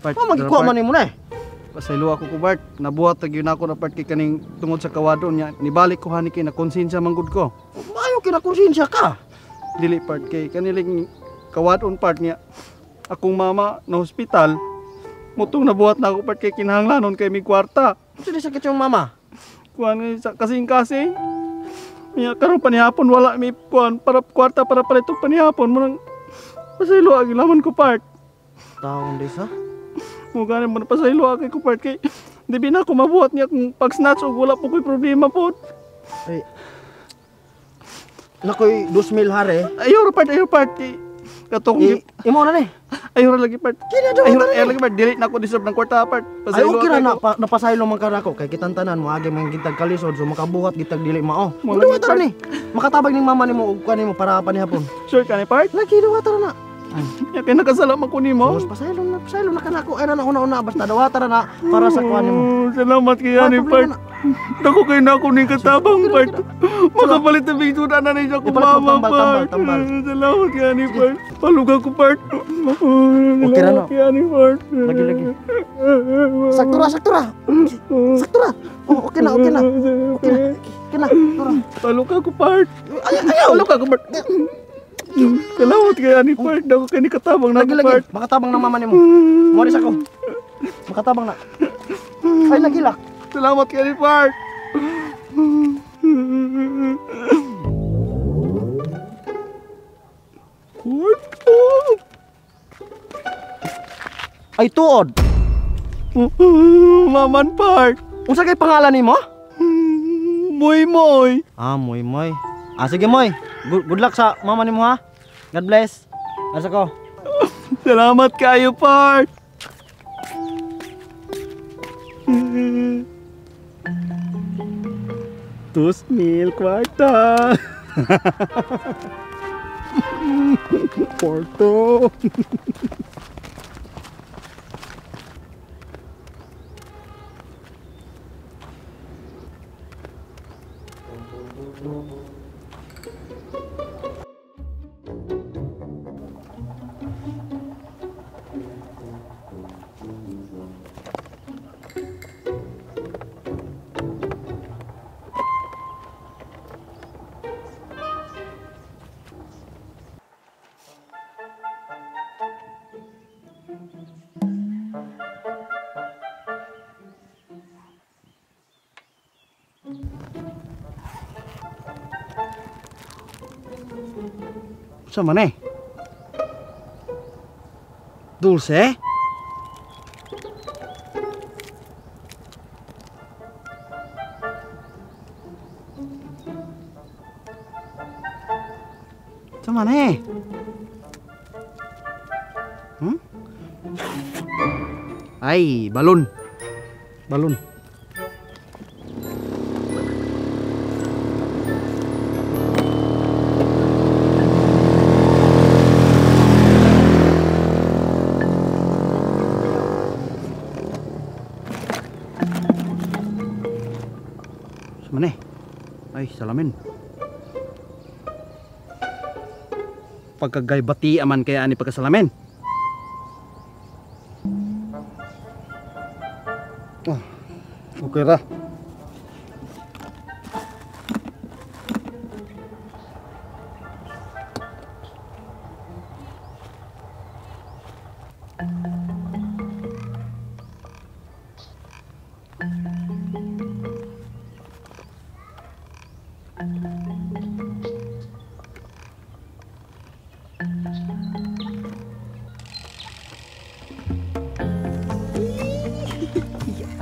Part, magikuha man nimo na eh. Pasaylo ako ko Bart. Nabuhat na gyud ako na part kay kaning tungod sa kawadon niya. Nibalik ko hani kay na konsensya manggod ko. Maayo kinakonsensya ka. Dili part kay kanilang kawadon part niya. Akong mama na hospital. Mutong nabuhat na ako part kay kinahanglanon kay may kwarta. Sino sakit yung mama? Kuan sa kasing-kasing. Miya karon panihapon wala may kuan para kwarta para palitong panihapon mo nang pasaylo ag laman ko part. Taon dis ha? Mo gani mo pasaylo ag ko part kay di na ako mabuhat niya kung pag snatch og wala po koy problema po. Ay. Nakoy 2,000 hare. Ayo part kay katong Imo na ni. ayo lagi part. Ayo lagi part dili na ako deserve ng kwarta part. Ay okay ra na napasaylo man ka nako kay kitang tanan mo agi man gitag kalisod so makabuhat gitag dili mao. Duwa ta ni. Makatabag ning mama nimo ug kanimo para panihapon. Sure ka ni part? Lagi duwa ta na. Ya kay nakasala man ko nimo. Mas pasaylo na kanako ay na una basta duwa ta na para sa kuan nimo. Salamat kay ani part. Dako kay na ako ning katabang part. Makapalit na bigto na ni sa ko mama part. Salamat kay ani part. Paluga ko part. Okay ra no. Kay ani part. Lagi. Saktura. Oh, okay na. Okay na. Tura. Paluga ko part. Ayaw. Paluga ko part. Salamat kay ani part. Dako kay ni katabang na ko part. Makatabang na mama nimo. Moris ako. Makatabang na. Ay nagilak. Salamat kay ni part. Ay tuod. Maman part. Unsa kay pangalan nimo? Moy. Ah, Moy. Ah sige Moy. Good luck sa mama nimo ha. God bless. Asa ko. Salamat kayo part. 2,000 kwarta. Porto. Sa mana? Dulce? Sa mana? Ay, balon. Mana? Ay, salamin. Pagkagay bati aman kaya ani pagkasalamin. Oh, okay ra.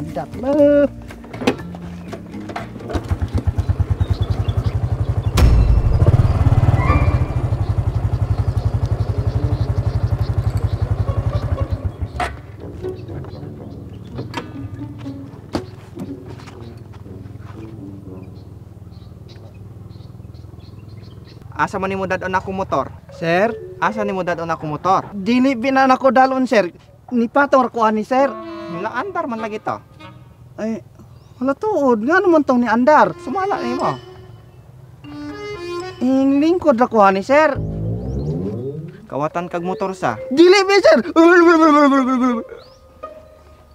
Andap lah. Asa man nimo dadon ako motor? Sir, Asa nimo dadon ako motor? dili binan ako dalon sir. Ni pator ko ani sir. Nilaandar man lagi to. Ay, wala tuod. Nga naman tong ni Andar. Sumala nimo. Lingkod ra ko ani sir. Kawatan kag motor sa. Dili bi sir.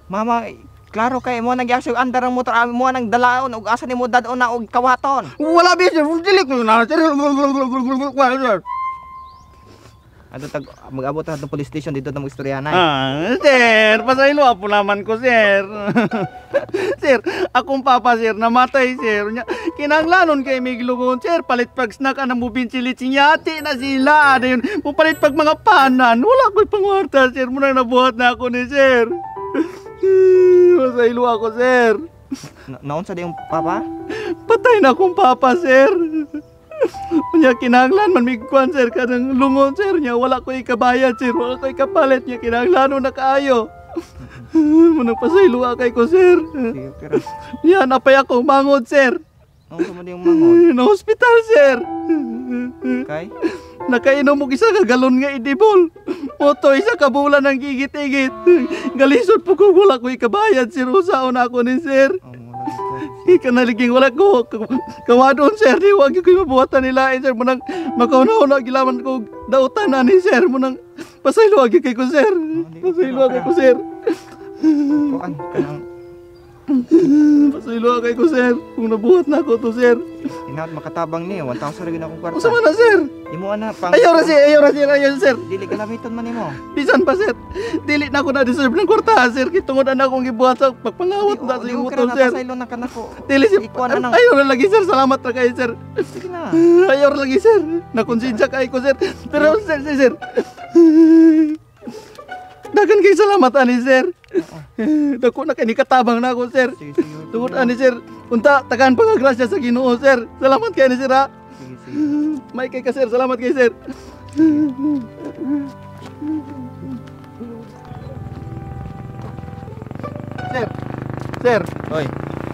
Mama, klaro kay mo nagyasig andar ang motor ami mo nang dalaon ug asa nimo dadon na og kawaton. Wala ba sir, dili ko na sir. Sir. Ato tag mag-abot ta sa police station dito ta mo istoryahan. Sir, pasaylo apo naman ko, sir. Sir, akong papa, sir, namatay, sir. Kinanglanon kay miglugon, sir. Palit pag snack, anang mubinsilit, sinyati na sila. Ano yun, mupalit pag mga panan. Wala ko'y pangwarta, sir. Muna nabuhat na ako ni sir. Pasaylo ako, sir. Naon sa di yung papa? Patay na akong papa, sir. Nya kinahanglan man migkuan sir kanang lungon sir nya wala ko ikabayad sir wala ko ikapalit nya kinahanglan na kaayo. Manang pasaylo kay ko sir. Sige, pero Yan apay ako mangod sir. naon sa mo di yung mangon? Na hospital sir. Kay? Nakainom og isa ka galon nga idibol. Moto isa ka bulan ng gigit-igit. Galisod po ko wala ko ikabayad sir usaon ako ni sir. Ikanaliging wala ko kawadon sir di wag ko mabuhatan nila sir munang makauna-una gilaman ko dautan na ni sir munang pasaylo agi kay ko sir pasaylo agi ko sir Kuan kanang pasaylo agi ko sir kung nabuhat na ako to sir inaot makatabang ni 1,000 ra gyud akong kwarta. usa man na sir Imo ana pang ayaw sir dili gamiton man nimo. bisan pa sir dili na ako na deserve ng kwarta sir kitungod na akong gibuhat sa pagpangawat na sa motor sir Saylo na kanako. dili sir Ikuan na nang ayaw na lagi sir salamat ra kay sir. sige na. Ayaw lagi sir, nakonsensya kay ko sir. Pero sir, dagan kay salamat ani sir. Dako na kay nikatabang na ako sir. Sige sige. Tungod ani sir, unta tagaan pangagrasya sa Ginoo sir. Salamat kay ani sir ha. Sige sige. May kay ka sir, salamat kay sir. Sir, Oy,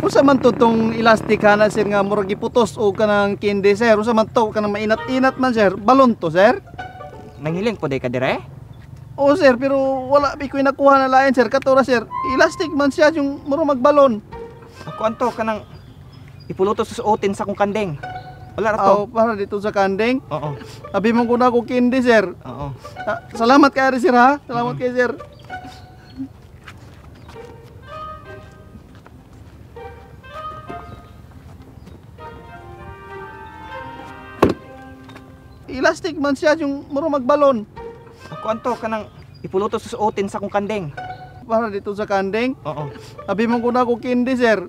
unsa man to tong elastic na sir nga murag giputos o kanang kinde sir? Unsa man to kanang mainat-inat man sir? Balon to sir? nanghiling po day ka dire? Oo sir, pero wala bi ko'y nakuha na lain sir. Katura sir, elastic man siya yung muro magbalon. Ako anto kanang ipuluto sa suotin sa kong kandeng. Wala ra Aw, to. para dito sa kandeng. Oo. Abi mo ko na ko kindi sir. Oo. Salamat kay sir ha. Salamat kay sir. Elastic man siya yung muro magbalon. Ako anto kanang ipuluto sa suotin sa kong kandeng. Para dito sa kandeng. Oo. Abi mo ko na ko kindi sir.